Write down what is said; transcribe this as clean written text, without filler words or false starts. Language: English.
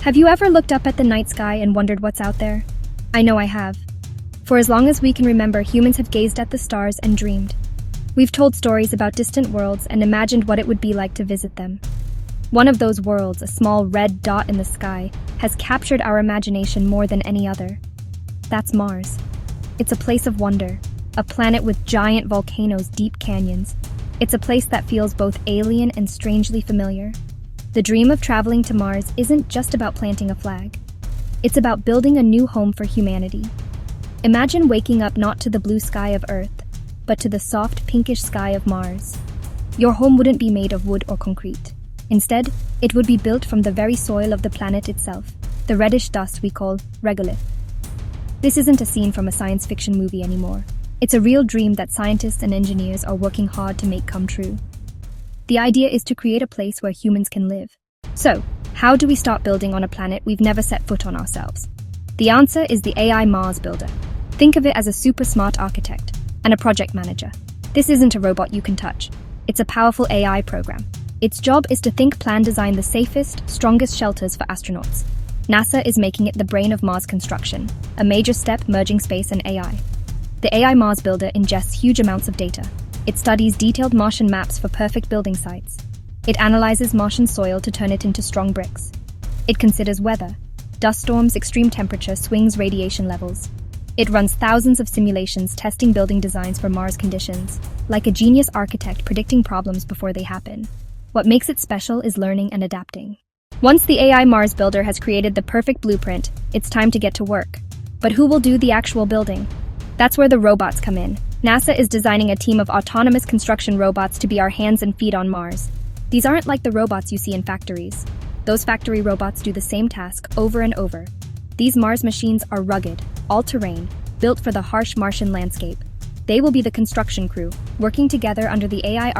Have you ever looked up at the night sky and wondered what's out there? I know I have. For as long as we can remember, humans have gazed at the stars and dreamed. We've told stories about distant worlds and imagined what it would be like to visit them. One of those worlds, a small red dot in the sky, has captured our imagination more than any other. That's Mars. It's a place of wonder, a planet with giant volcanoes, deep canyons. It's a place that feels both alien and strangely familiar. The dream of traveling to Mars isn't just about planting a flag. It's about building a new home for humanity. Imagine waking up not to the blue sky of Earth, but to the soft pinkish sky of Mars. Your home wouldn't be made of wood or concrete. Instead, it would be built from the very soil of the planet itself, the reddish dust we call regolith. This isn't a scene from a science fiction movie anymore. It's a real dream that scientists and engineers are working hard to make come true. The idea is to create a place where humans can live. So, how do we start building on a planet we've never set foot on ourselves? The answer is the AI Mars Builder. Think of it as a super smart architect and a project manager. This isn't a robot you can touch. It's a powerful AI program. Its job is to think, plan, design the safest, strongest shelters for astronauts. NASA is making it the brain of Mars construction, a major step merging space and AI. The AI Mars Builder ingests huge amounts of data. It studies detailed Martian maps for perfect building sites. It analyzes Martian soil to turn it into strong bricks. It considers weather, dust storms, extreme temperature, swings, radiation levels. It runs thousands of simulations testing building designs for Mars conditions, like a genius architect predicting problems before they happen. What makes it special is learning and adapting. Once the AI Mars Builder has created the perfect blueprint, it's time to get to work. But who will do the actual building? That's where the robots come in. NASA is designing a team of autonomous construction robots to be our hands and feet on Mars. These aren't like the robots you see in factories. Those factory robots do the same task over and over. These Mars machines are rugged, all-terrain, built for the harsh Martian landscape. They will be the construction crew, working together under the AI